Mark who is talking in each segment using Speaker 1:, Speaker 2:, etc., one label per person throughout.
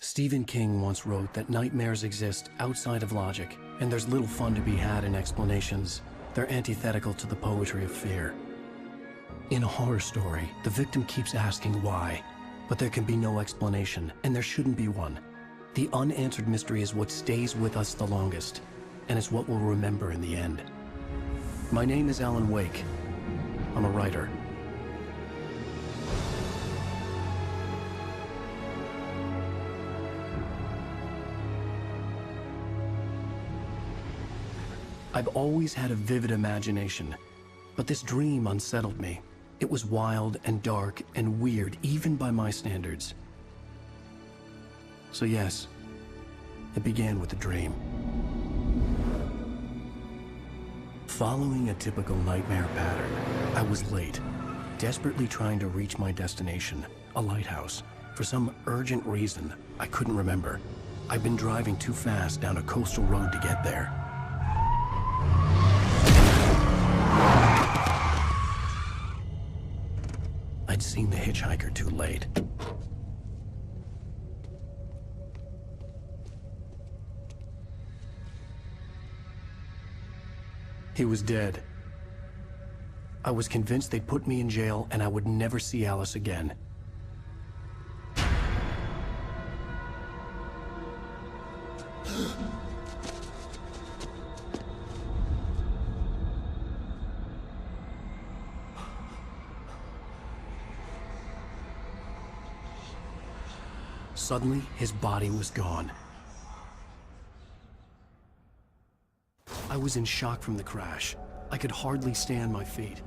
Speaker 1: Stephen King once wrote that nightmares exist outside of logic, and there's little fun to be had in explanations. They're antithetical to the poetry of fear. In a horror story, the victim keeps asking why, but there can be no explanation, and there shouldn't be one. The unanswered mystery is what stays with us the longest, and it's what we'll remember in the end. My name is Alan Wake. I'm a writer. I've always had a vivid imagination, but this dream unsettled me. It was wild and dark and weird, even by my standards. So yes, it began with a dream. Following a typical nightmare pattern, I was late, desperately trying to reach my destination, a lighthouse. For some urgent reason, I couldn't remember. I'd been driving too fast down a coastal road to get there. I'd seen the hitchhiker too late. He was dead. I was convinced they'd put me in jail and I would never see Alice again. Suddenly, his body was gone. I was in shock from the crash. I could hardly stay on my feet.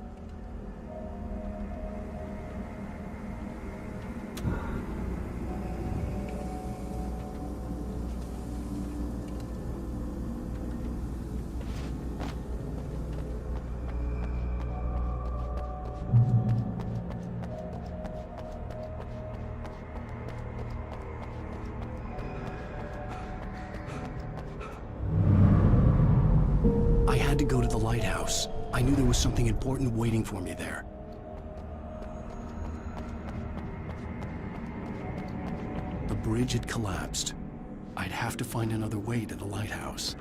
Speaker 1: I had to go to the lighthouse. I knew there was something important waiting for me there. The bridge had collapsed. I'd have to find another way to the lighthouse.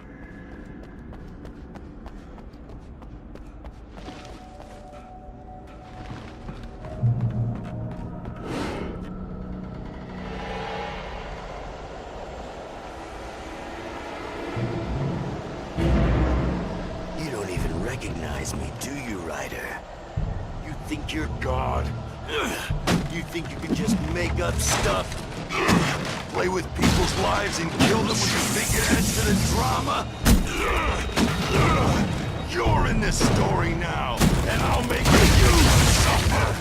Speaker 2: Recognize me, do you, Ryder? You think you're God? You think you can just make up stuff? Play with people's lives and kill them when you think it adds to the drama? You're in this story now, and I'll make you suffer!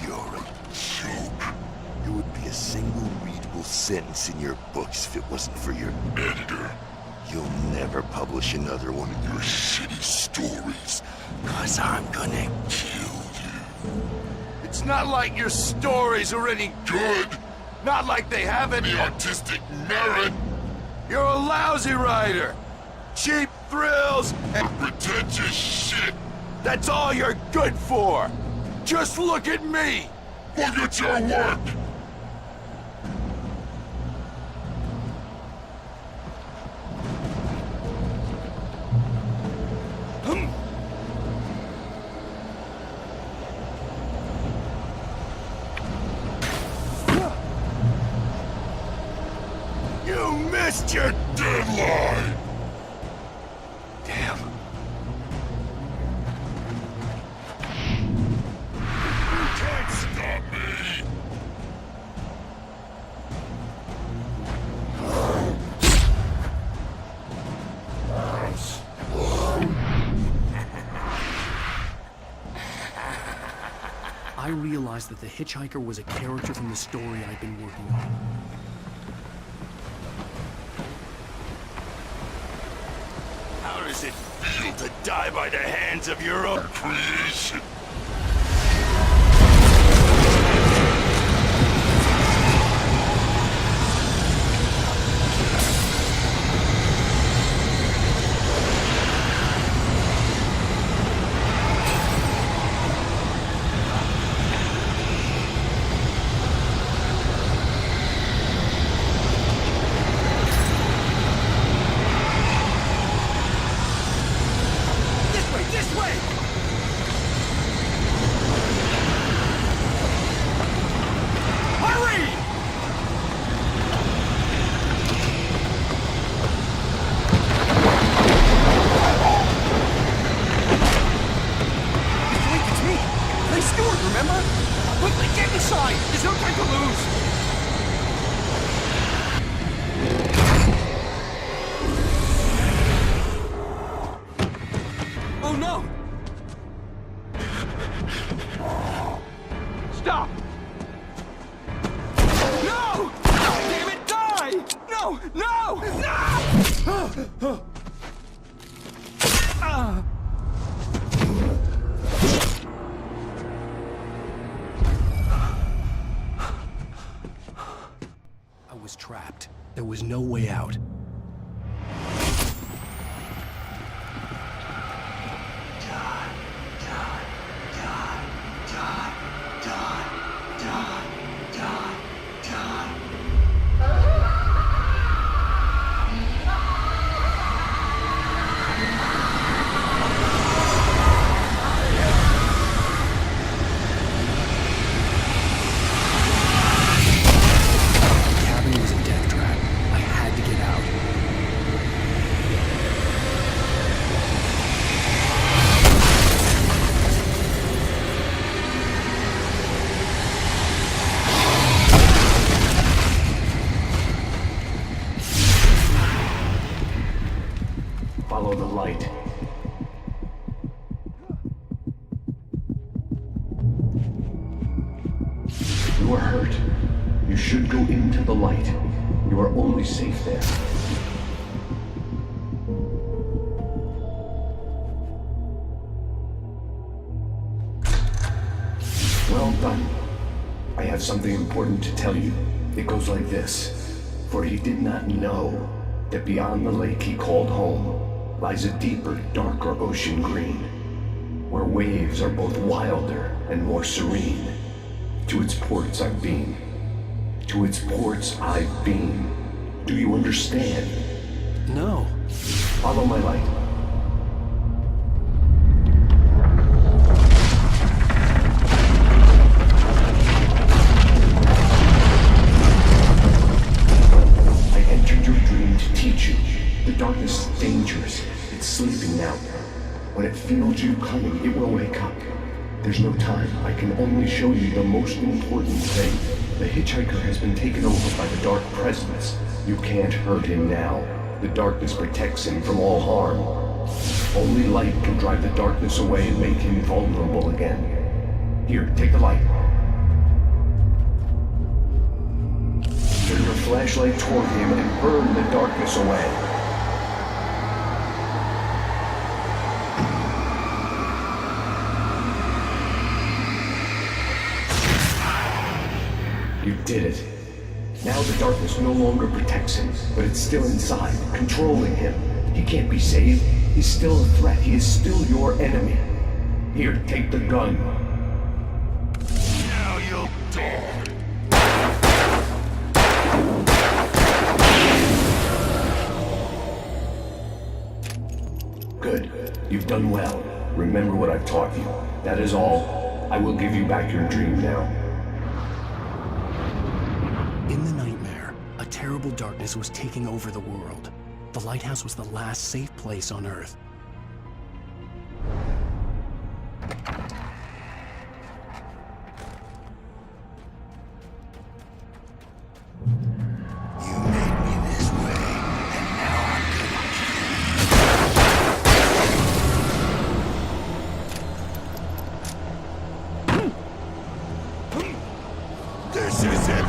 Speaker 2: You're a joke. It would be a single readable sentence in your books if it wasn't for your editor. You'll never publish another one of your shitty stories, 'cause I'm gonna kill you. It's not like your stories are any good. Not like they have any artistic merit. You're a lousy writer. Cheap thrills and pretentious shit. That's all you're good for. Just look at me. Look at your work. You missed your deadline! Damn. You can't stop me!
Speaker 1: I realized that the hitchhiker was a character from the story I'd been working on.
Speaker 2: How does it feel to die by the hands of your own creation?
Speaker 3: Get inside! There's no time to lose! Oh no! Stop! No! Damn it, die! No! No! No!
Speaker 1: I was trapped. There was no way out. Follow the light. You are hurt. You should go into the light. You are only safe there. Well done. I have something important to tell you. It goes like this. For he did not know that beyond the lake he called home lies a deeper, darker ocean green, where waves are both wilder and more serene. To its ports I've been. To its ports I've been. Do you understand? No. Follow my light. I entered your dream to teach you. The darkness is dangerous. It's sleeping now. When it feels you coming, it will wake up. There's no time. I can only show you the most important thing. The hitchhiker has been taken over by the dark presence. You can't hurt him now. The darkness protects him from all harm. Only light can drive the darkness away and make him vulnerable again. Here, take the light. Turn your flashlight toward him and burn the darkness away. You did it. Now the darkness no longer protects him, but it's still inside, controlling him. He can't be saved. He's still a threat. He is still your enemy. Here, take the gun.
Speaker 2: Now you'll die.
Speaker 1: Good. You've done well. Remember what I've taught you. That is all. I will give you back your dream now. In the nightmare, a terrible darkness was taking over the world. The lighthouse was the last safe place on Earth.
Speaker 2: You made me this way, and now I'm gonna kill you. This isn't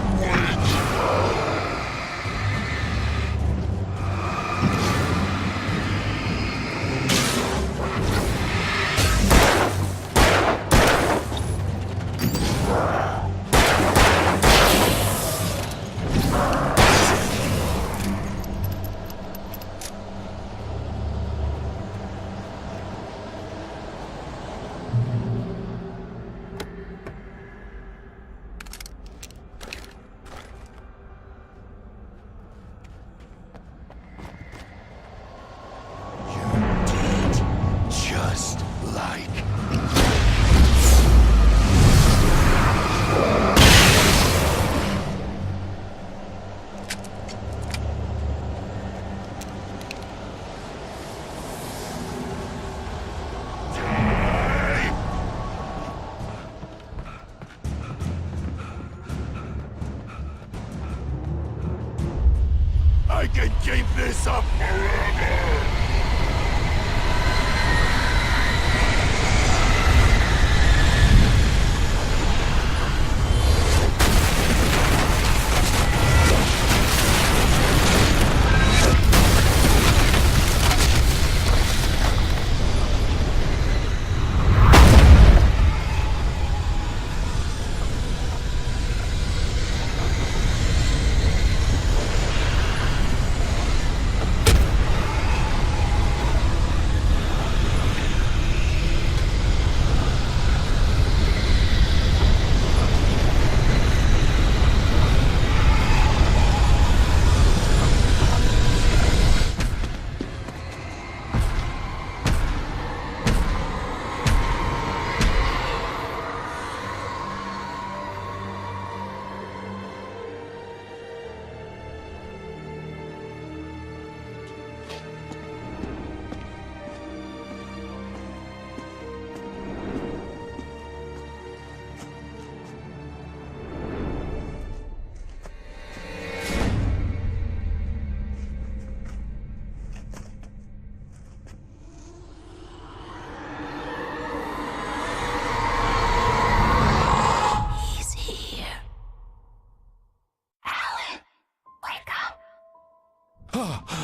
Speaker 2: I can keep this up forever!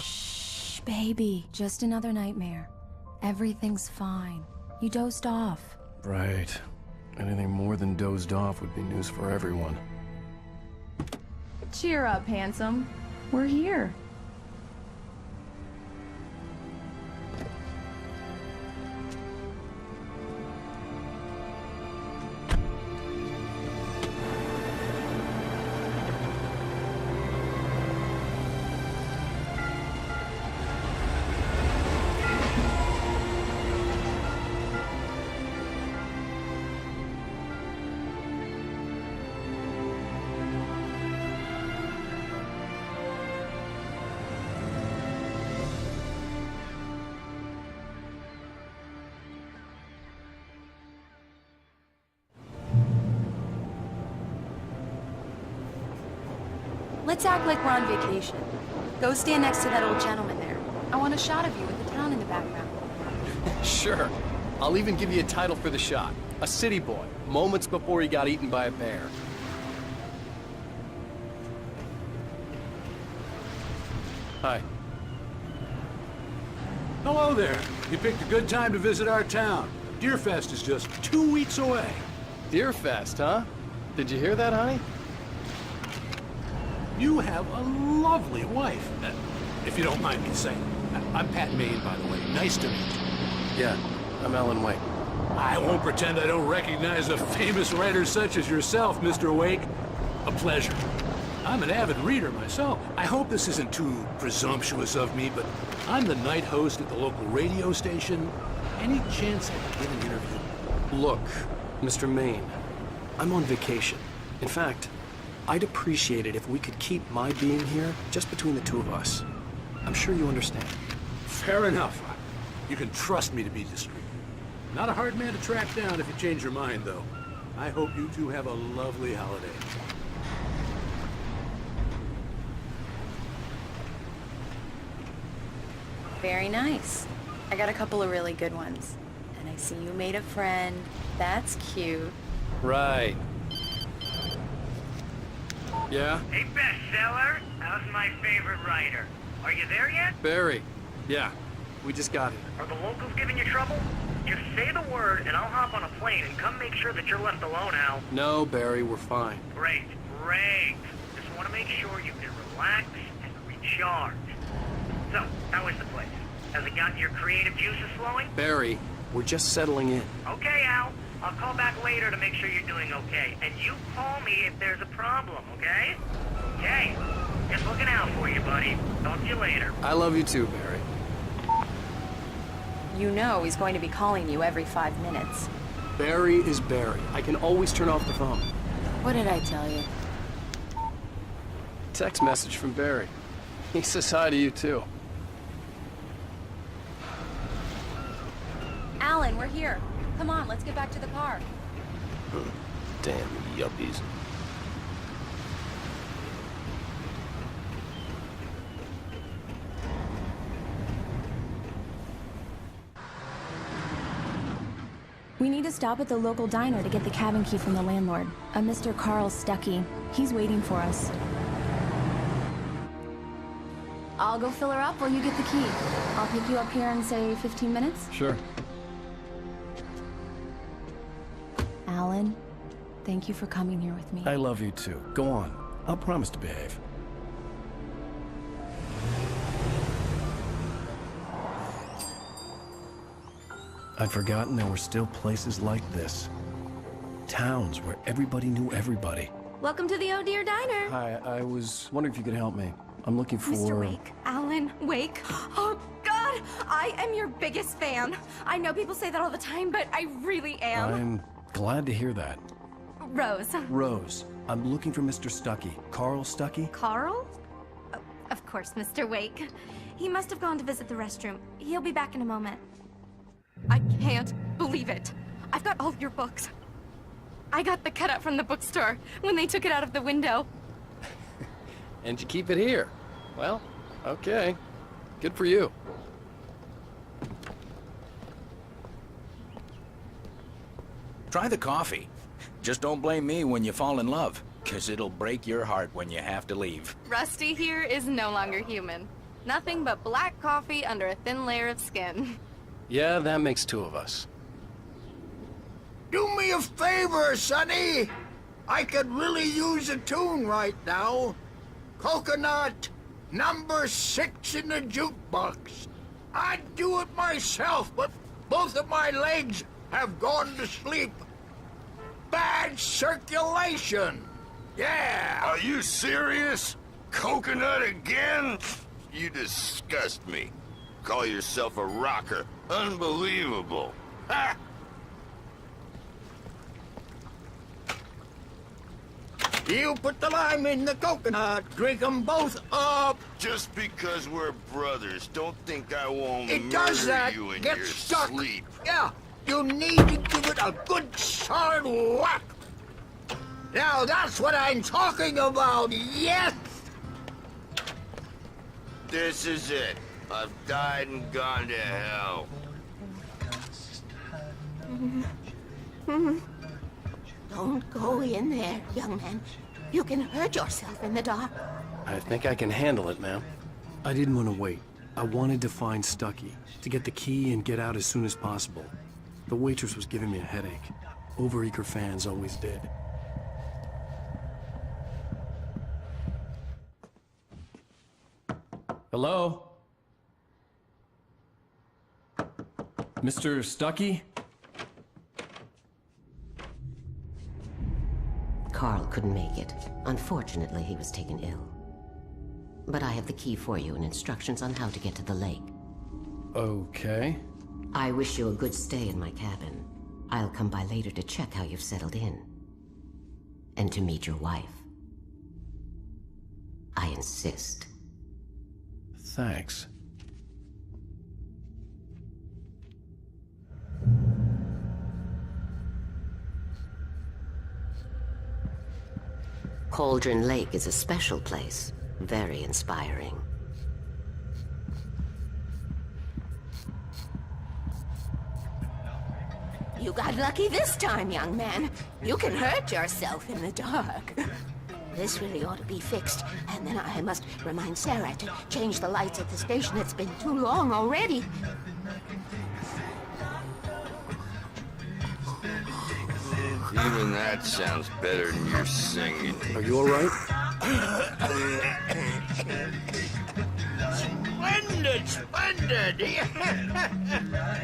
Speaker 4: Shh, baby. Just another nightmare. Everything's fine. You dozed off.
Speaker 1: Right. Anything more than dozed off would be news for everyone.
Speaker 4: Cheer up, handsome. We're here. Let's act like we're on vacation. Go stand next to that old gentleman there. I want a shot of you with the town in the background.
Speaker 5: Sure. I'll even give you a title for the shot. A city boy, moments before he got eaten by a bear. Hi.
Speaker 6: Hello there. You picked a good time to visit our town. Deerfest is just 2 weeks away.
Speaker 5: Deerfest, huh? Did you hear that, honey?
Speaker 6: You have a lovely wife, if you don't mind me saying. I'm Pat Maine, by the way. Nice to meet you.
Speaker 5: Yeah, I'm Alan Wake.
Speaker 6: I won't pretend I don't recognize a famous writer such as yourself, Mr. Wake. A pleasure. I'm an avid reader myself. I hope this isn't too presumptuous of me, but I'm the night host at the local radio station. Any chance I could get an interview?
Speaker 1: Look, Mr. Maine, I'm on vacation. In fact, I'd appreciate it if we could keep my being here just between the two of us. I'm sure you understand.
Speaker 6: Fair enough. You can trust me to be discreet. Not a hard man to track down if you change your mind, though. I hope you two have a lovely holiday.
Speaker 4: Very nice. I got a couple of really good ones. And I see you made a friend. That's cute.
Speaker 5: Right. Yeah?
Speaker 7: Hey, bestseller, how's my favorite writer? Are you there yet?
Speaker 5: Barry. Yeah, we just got here.
Speaker 7: Are the locals giving you trouble? Just say the word and I'll hop on a plane and come make sure that you're left alone, Al.
Speaker 5: No, Barry, we're fine.
Speaker 7: Great, great. Just want to make sure you can relax and recharge. So, how is the place? Has it got your creative juices flowing?
Speaker 1: Barry, we're just settling in.
Speaker 7: Okay, Al. I'll call back later to make sure you're doing okay. And you call me if there's a problem, okay? Okay. Just looking out for you, buddy. Talk to you later.
Speaker 5: I love you too, Barry.
Speaker 4: You know he's going to be calling you every 5 minutes.
Speaker 1: Barry is Barry. I can always turn off the phone.
Speaker 4: What did I tell you?
Speaker 5: Text message from Barry. He says hi to you too.
Speaker 4: Alan, we're here. Come on, let's get back to the car.
Speaker 5: Damn yuppies.
Speaker 8: We need to stop at the local diner to get the cabin key from the landlord, a Mr. Carl Stuckey. He's waiting for us. I'll go fill her up while you get the key. I'll pick you up here in, say, 15 minutes?
Speaker 1: Sure.
Speaker 8: Alan, thank you for coming here with me.
Speaker 1: I love you too. Go on. I'll promise to behave. I'd forgotten there were still places like this. Towns where everybody knew everybody.
Speaker 4: Welcome to the Oh Dear Diner.
Speaker 1: Hi, I was wondering if you could help me. I'm looking for...
Speaker 9: Mr. Wake. Alan Wake. Oh, God! I am your biggest fan. I know people say that all the time, but I really am.
Speaker 1: I'm glad to hear that.
Speaker 9: Rose.
Speaker 1: Rose, I'm looking for Mr. Stuckey. Carl Stuckey?
Speaker 9: Carl? Oh, of course, Mr. Wake. He must have gone to visit the restroom. He'll be back in a moment. I can't believe it. I've got all of your books. I got the cutout from the bookstore when they took it out of the window.
Speaker 5: And you keep it here. Well, okay. Good for you.
Speaker 10: Try the coffee. Just don't blame me when you fall in love, 'cause it'll break your heart when you have to leave.
Speaker 4: Rusty here is no longer human. Nothing but black coffee under a thin layer of skin.
Speaker 5: Yeah, that makes two of us.
Speaker 11: Do me a favor, Sonny. I could really use a tune right now. Coconut, number 6 in the jukebox. I'd do it myself, but both of my legs have gone to sleep. Bad circulation. Yeah.
Speaker 2: Are you serious? Coconut again? You disgust me. Call yourself a rocker. Unbelievable. Ha!
Speaker 11: You put the lime in the coconut. Drink them both up.
Speaker 2: Just because we're brothers, don't think I won't
Speaker 11: It does
Speaker 2: murder
Speaker 11: that.
Speaker 2: you in
Speaker 11: Get
Speaker 2: your
Speaker 11: stuck.
Speaker 2: sleep.
Speaker 11: Yeah. You need to give it a good solid whack. Now that's what I'm talking about. Yes.
Speaker 2: This is it. I've died and gone to hell.
Speaker 12: Don't go in there, young man. You can hurt yourself in the dark.
Speaker 5: I think I can handle it, ma'am.
Speaker 1: I didn't want to wait. I wanted to find Stuckey, to get the key and get out as soon as possible. The waitress was giving me a headache. Overeager fans always did. Hello? Mr. Stuckey?
Speaker 12: Carl couldn't make it. Unfortunately, he was taken ill. But I have the key for you and instructions on how to get to the lake.
Speaker 1: Okay.
Speaker 12: I wish you a good stay in my cabin. I'll come by later to check how you've settled in. And to meet your wife. I insist.
Speaker 1: Thanks.
Speaker 12: Cauldron Lake is a special place. Very inspiring. You got lucky this time, young man. You can hurt yourself in the dark. This really ought to be fixed. And then I must remind Sarah to change the lights at the station. It's been too long already.
Speaker 2: Even that sounds better than your singing.
Speaker 1: Are you all right?
Speaker 11: Splendid, splendid.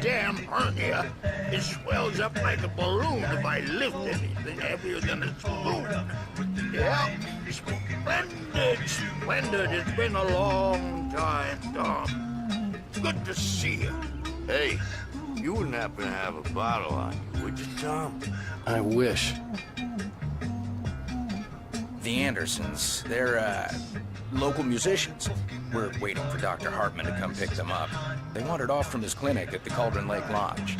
Speaker 11: Damn hernia. It swells up like a balloon if I lift anything heavier than a spoon. Yeah, splendid, splendid. It's been a long time, Tom. Good to see you.
Speaker 2: Hey, you wouldn't happen to have a bottle on you, would you, Tom?
Speaker 5: I wish.
Speaker 10: The Andersons, they're, local musicians. We're waiting for Dr. Hartman to come pick them up. They wandered off from his clinic at the Cauldron Lake Lodge.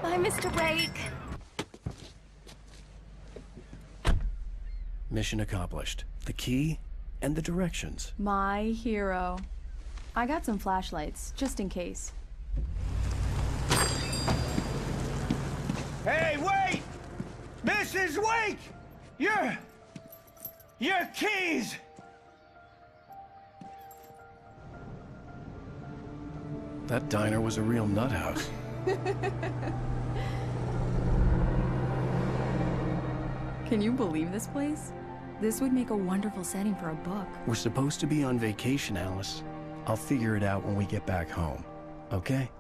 Speaker 9: Bye, Mr. Wake.
Speaker 1: Mission accomplished. The key and the directions.
Speaker 8: My hero. I got some flashlights, just in case.
Speaker 3: Hey, wait! Mrs. Wake! Your keys!
Speaker 1: That diner was a real nut house.
Speaker 8: Can you believe this place? This would make a wonderful setting for a book.
Speaker 1: We're supposed to be on vacation, Alice. I'll figure it out when we get back home. Okay?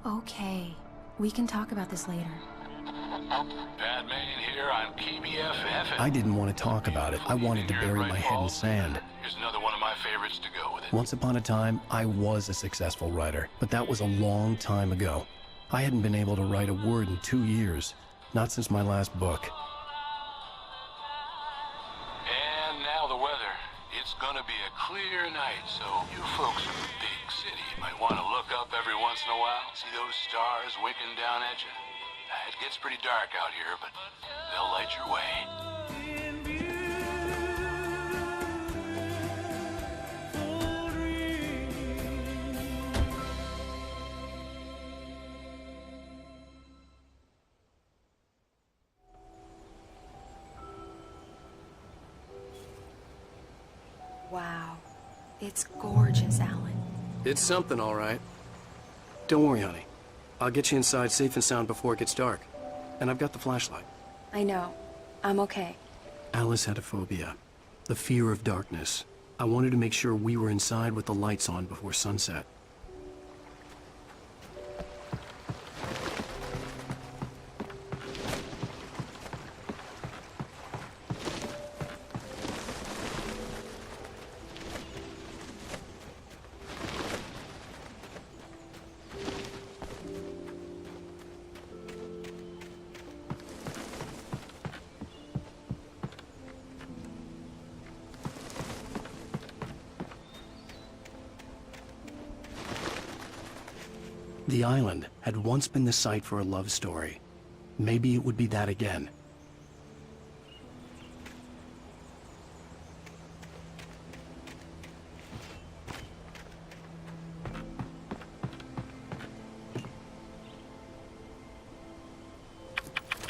Speaker 8: Okay. We can talk about this later.
Speaker 6: Pat Main here on KBFF.
Speaker 1: I didn't want to talk about it. I wanted to bury my head in sand.
Speaker 6: Here's another one of my favorites to go with it.
Speaker 1: Once upon a time, I was a successful writer, but that was a long time ago. I hadn't been able to write a word in 2 years, not since my last book.
Speaker 6: And now the weather. It's gonna be a clear night, so you folks from the big city might want to look up every once in a while, see those stars winking down at you. It gets pretty dark out here, but they'll light your way.
Speaker 4: Wow. It's gorgeous, Alan.
Speaker 5: It's something, all right. Don't worry, honey. I'll get you inside safe and sound before it gets dark. And I've got the flashlight.
Speaker 4: I know. I'm okay.
Speaker 1: Alice had a phobia, the fear of darkness. I wanted to make sure we were inside with the lights on before sunset. The island had once been the site for a love story. Maybe it would be that again.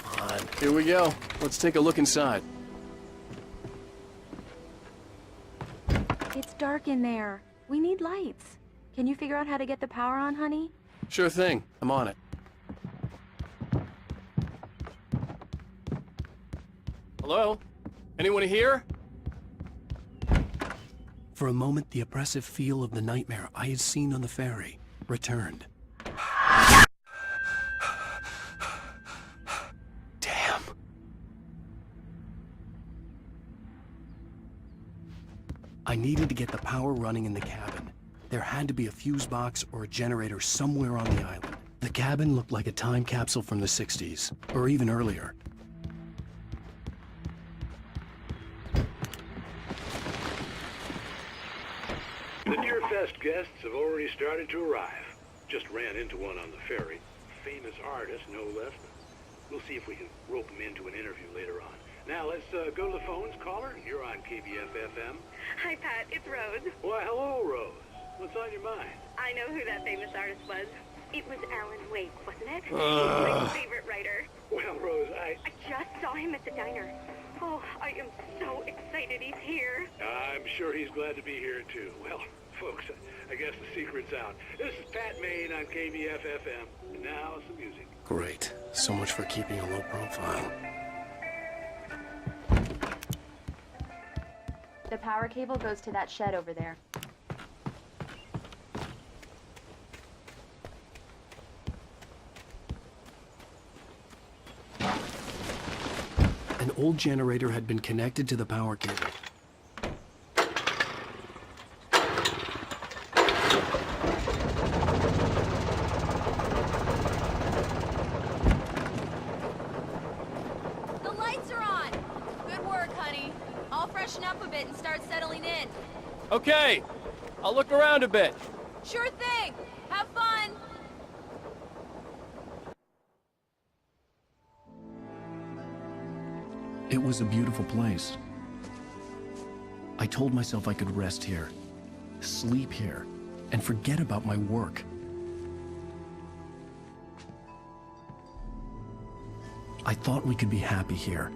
Speaker 5: Come on, here we go. Let's take a look inside.
Speaker 4: It's dark in there. We need lights. Can you figure out how to get the power on, honey?
Speaker 5: Sure thing. I'm on it. Hello? Anyone here?
Speaker 1: For a moment, the oppressive feel of the nightmare I had seen on the ferry returned. Damn. I needed to get the power running in the cabin. There had to be a fuse box or a generator somewhere on the island. The cabin looked like a time capsule from the 60s, or even earlier.
Speaker 6: The Deerfest guests have already started to arrive. Just ran into one on the ferry. Famous artist, no less. We'll see if we can rope him into an interview later on. Now let's go to the phones. Caller, you're on KBFFM.
Speaker 13: Hi, Pat. It's Rose.
Speaker 6: Why, hello, Rose. What's on your mind?
Speaker 13: I know who that famous artist was. It was Alan Wake, wasn't it? He's my favorite writer.
Speaker 6: Well, Rose, I
Speaker 13: just saw him at the diner. Oh, I am so excited he's here.
Speaker 6: I'm sure he's glad to be here, too. Well, folks, I guess the secret's out. This is Pat Main on KBFFM. And now, some music.
Speaker 1: Great. So much for keeping a low profile.
Speaker 4: The power cable goes to that shed over there.
Speaker 1: An old generator had been connected to the power cable.
Speaker 14: The lights are on! Good work, honey. I'll freshen up a bit and start settling in.
Speaker 5: Okay, I'll look around a bit.
Speaker 14: Sure thing! Have fun!
Speaker 1: It was a beautiful place. I told myself I could rest here, sleep here, and forget about my work. I thought we could be happy here,